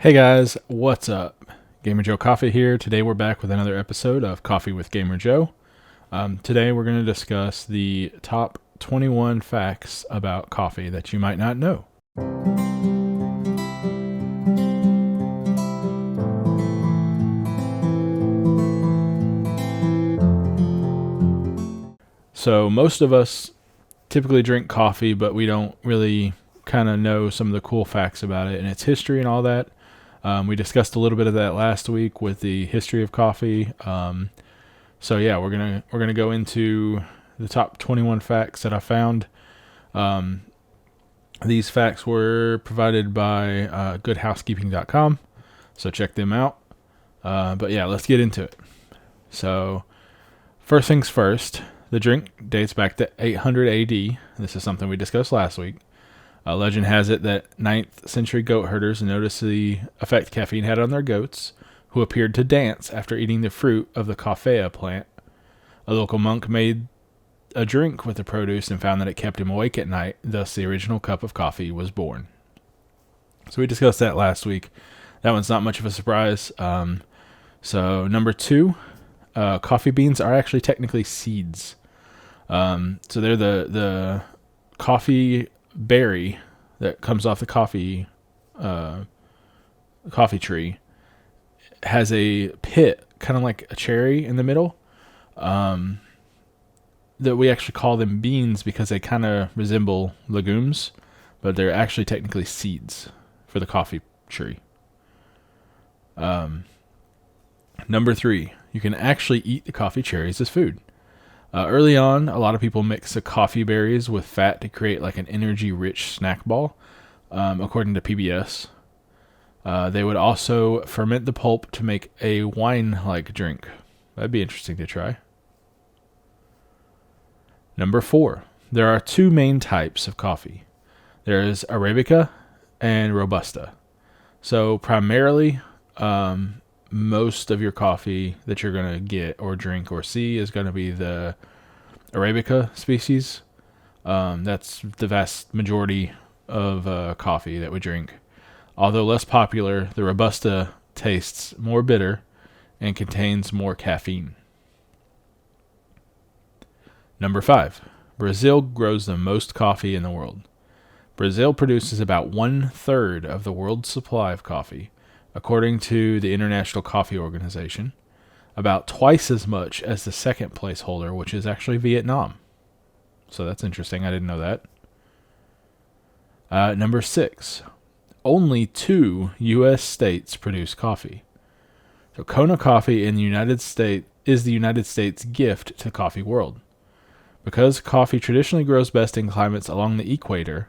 Hey guys, what's up? Gamer Joe Coffee here. Today we're back with another episode of Coffee with Gamer Joe. Today we're going to discuss the top 21 facts about coffee that you might not know. So most of us typically drink coffee, but we don't really kind of know some of the cool facts about it and its history and all that. We discussed a little bit of that last week with the history of coffee. So yeah, we're gonna go into the top 21 facts that I found. These facts were provided by goodhousekeeping.com, so check them out. But yeah, let's get into it. So first things first, the drink dates back to 800 AD. This is something we discussed last week. Legend has it that 9th century goat herders noticed the effect caffeine had on their goats, who appeared to dance after eating the fruit of the coffea plant. A local monk made a drink with the produce and found that it kept him awake at night, thus the original cup of coffee was born. So we discussed that last week. That one's not much of a surprise. So number 2, coffee beans are actually technically seeds. So they're the coffee berry that comes off the coffee tree. Has a pit, kind of like a cherry in the middle. That we actually call them beans because they kind of resemble legumes, but they're actually technically seeds for the coffee tree. Number 3, you can actually eat the coffee cherries as food. Early on, a lot of people mix the coffee berries with fat to create like an energy-rich snack ball, according to PBS. They would also ferment the pulp to make a wine-like drink. That'd be interesting to try. Number 4, there are 2 main types of coffee. There is Arabica and Robusta. So primarily, most of your coffee that you're going to get or drink or see is going to be the Arabica species. That's the vast majority of coffee that we drink. Although less popular, the Robusta tastes more bitter and contains more caffeine. Number 5, Brazil grows the most coffee in the world. Brazil produces about 1/3 of the world's supply of coffee, according to the International Coffee Organization, about twice as much as the second place holder, which is actually Vietnam. So that's interesting. I didn't know that. Number 6, only 2 U.S. states produce coffee. So Kona Coffee in the United States is the United States' gift to the coffee world. Because coffee traditionally grows best in climates along the equator,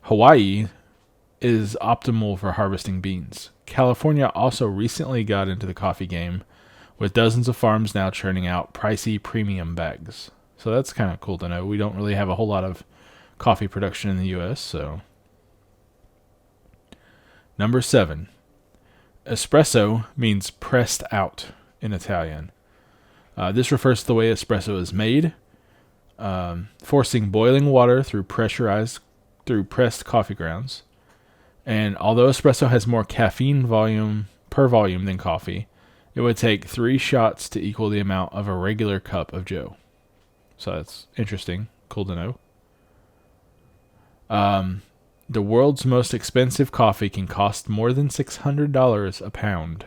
Hawaii is optimal for harvesting beans. California also recently got into the coffee game, with dozens of farms now churning out pricey premium bags. So that's kind of cool to know. We don't really have a whole lot of coffee production in the U.S., so. Number 7, espresso means pressed out in Italian. This refers to the way espresso is made, forcing boiling water through pressed coffee grounds. And although espresso has more caffeine volume than coffee, it would take 3 shots to equal the amount of a regular cup of Joe. So that's interesting. Cool to know. The world's most expensive coffee can cost more than $600 a pound.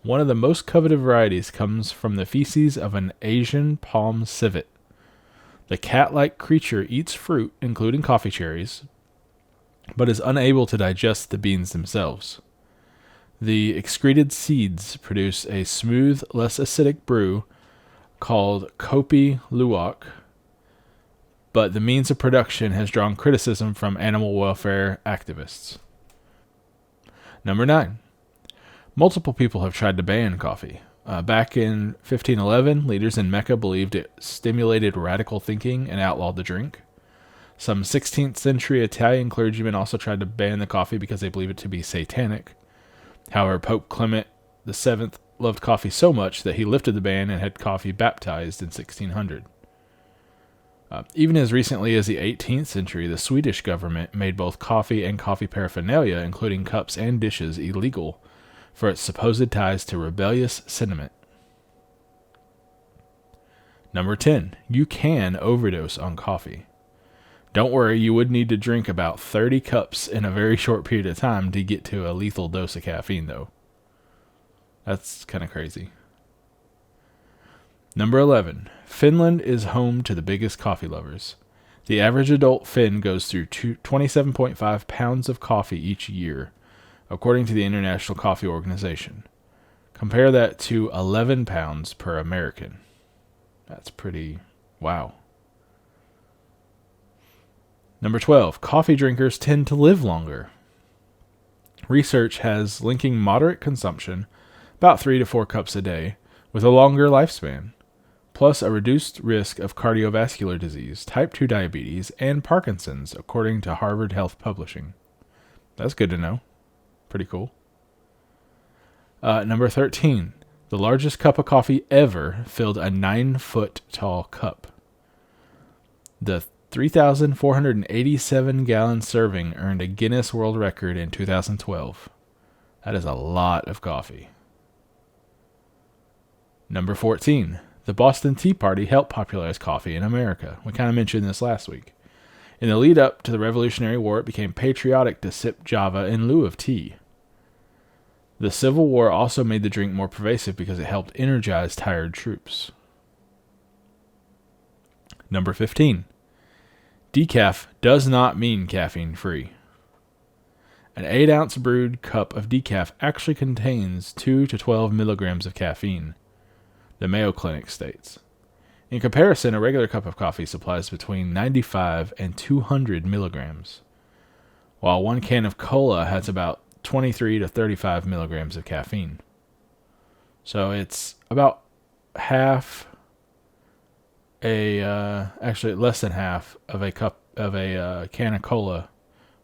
One of the most coveted varieties comes from the feces of an Asian palm civet. The cat-like creature eats fruit, including coffee cherries, but is unable to digest the beans themselves. The excreted seeds produce a smooth, less acidic brew called Kopi Luwak, but the means of production has drawn criticism from animal welfare activists. Number 9, multiple people have tried to ban coffee. Back in 1511, leaders in Mecca believed it stimulated radical thinking and outlawed the drink. Some 16th century Italian clergymen also tried to ban the coffee because they believed it to be satanic. However, Pope Clement VII loved coffee so much that he lifted the ban and had coffee baptized in 1600. Even as recently as the 18th century, the Swedish government made both coffee and coffee paraphernalia, including cups and dishes, illegal for its supposed ties to rebellious sentiment. Number 10. You can overdose on coffee. Don't worry, you would need to drink about 30 cups in a very short period of time to get to a lethal dose of caffeine, though. That's kind of crazy. Number 11. Finland is home to the biggest coffee lovers. The average adult Finn goes through 27.5 pounds of coffee each year, according to the International Coffee Organization. Compare that to 11 pounds per American. That's pretty wow. Number 12. Coffee drinkers tend to live longer. Research has linking moderate consumption, about 3 to 4 cups a day, with a longer lifespan, plus a reduced risk of cardiovascular disease, type 2 diabetes, and Parkinson's, according to Harvard Health Publishing. That's good to know. Pretty cool. Number 13. The largest cup of coffee ever filled a 9-foot tall cup. The 3,487-gallon serving earned a Guinness World Record in 2012. That is a lot of coffee. Number 14. The Boston Tea Party helped popularize coffee in America. We kind of mentioned this last week. In the lead up to the Revolutionary War, it became patriotic to sip Java in lieu of tea. The Civil War also made the drink more pervasive because it helped energize tired troops. Number 15. Decaf does not mean caffeine-free. An 8-ounce brewed cup of decaf actually contains 2 to 12 milligrams of caffeine, the Mayo Clinic states. In comparison, a regular cup of coffee supplies between 95 and 200 milligrams, while one can of cola has about 23 to 35 milligrams of caffeine. So it's about half actually less than half of a cup of a can of cola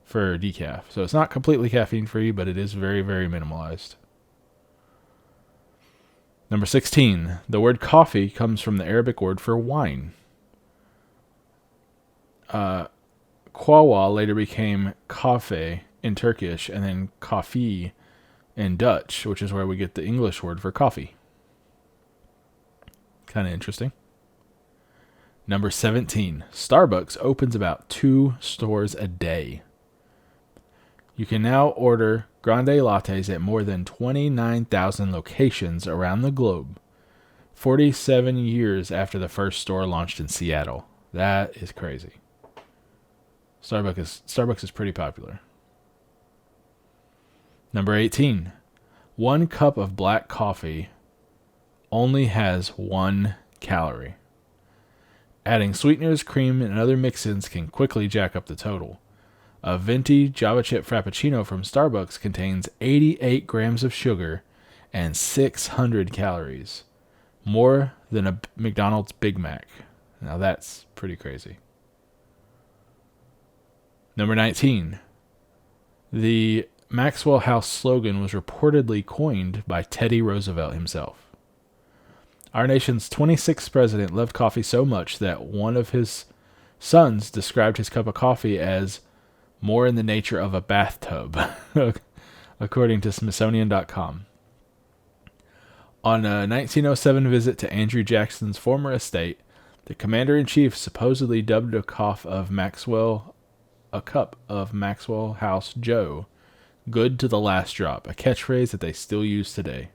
for decaf. So it's not completely caffeine free, but it is very, very minimalized. Number 16. The word coffee comes from the Arabic word for wine. Qawa later became kafe in Turkish, and then koffie in Dutch, which is where we get the English word for coffee. Kind of interesting. Number 17. Starbucks opens about 2 stores a day. You can now order grande lattes at more than 29,000 locations around the globe, 47 years after the first store launched in Seattle. That is crazy. Starbucks is pretty popular. Number 18. 1 cup of black coffee only has 1 calorie. Adding sweeteners, cream, and other mix-ins can quickly jack up the total. A venti Java chip frappuccino from Starbucks contains 88 grams of sugar and 600 calories, more than a McDonald's Big Mac. Now that's pretty crazy. Number 19. The Maxwell House slogan was reportedly coined by Teddy Roosevelt himself. Our nation's 26th president loved coffee so much that one of his sons described his cup of coffee as more in the nature of a bathtub, according to Smithsonian.com. On a 1907 visit to Andrew Jackson's former estate, the commander-in-chief supposedly dubbed a cup of Maxwell House Joe good to the last drop, a catchphrase that they still use today.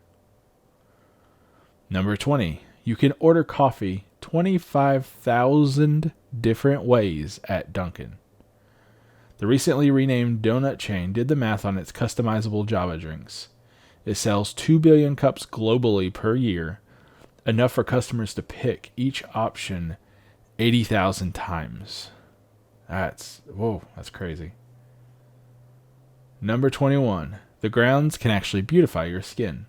Number 20. You can order coffee 25,000 different ways at Dunkin. The recently renamed donut chain did the math on its customizable Java drinks. It sells 2 billion cups globally per year, enough for customers to pick each option 80,000 times. That's crazy. Number 21. The grounds can actually beautify your skin.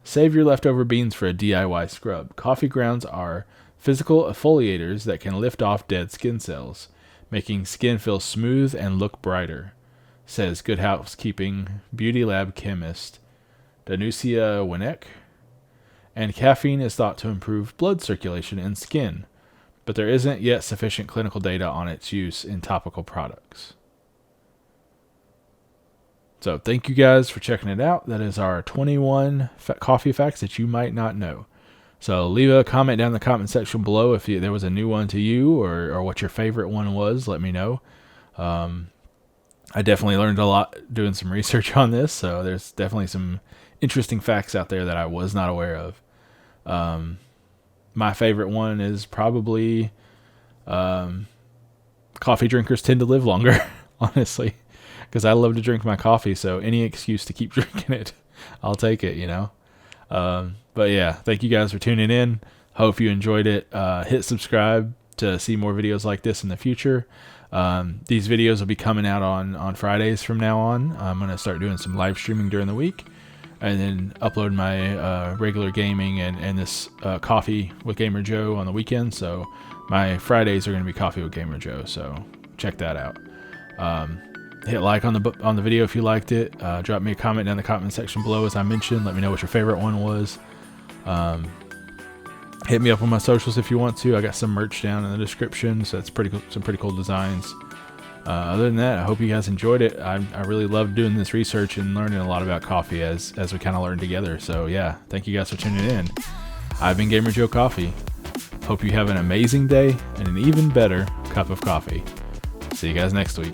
Save your leftover beans for a DIY scrub. Coffee grounds are physical exfoliators that can lift off dead skin cells, making skin feel smooth and look brighter, says Good Housekeeping Beauty Lab chemist Danusia Winek. And caffeine is thought to improve blood circulation in skin, but there isn't yet sufficient clinical data on its use in topical products. So thank you guys for checking it out. That is our 21 coffee facts that you might not know. So leave a comment down in the comment section below if there was a new one to you, or what your favorite one was. Let me know. I definitely learned a lot doing some research on this, so there's definitely some interesting facts out there that I was not aware of. My favorite one is probably coffee drinkers tend to live longer, honestly, because I love to drink my coffee, so any excuse to keep drinking it, I'll take it, you know. But yeah, thank you guys for tuning in. Hope you enjoyed it. Hit subscribe to see more videos like this in the future. These videos will be coming out on Fridays from now on. I'm going to start doing some live streaming during the week, and then upload my regular gaming and this Coffee with Gamer Joe on the weekend. So my Fridays are going to be Coffee with Gamer Joe, so check that out. Hit like on the video if you liked it. Drop me a comment down in the comment section below, as I mentioned. Let me know what your favorite one was. Hit me up on my socials if you want to. I got some merch down in the description, so that's pretty cool, some pretty cool designs. Other than that, I hope you guys enjoyed it. I really loved doing this research and learning a lot about coffee as we kind of learn together. So yeah, thank you guys for tuning in. I've been Gamer Joe Coffee. Hope you have an amazing day and an even better cup of coffee. See you guys next week.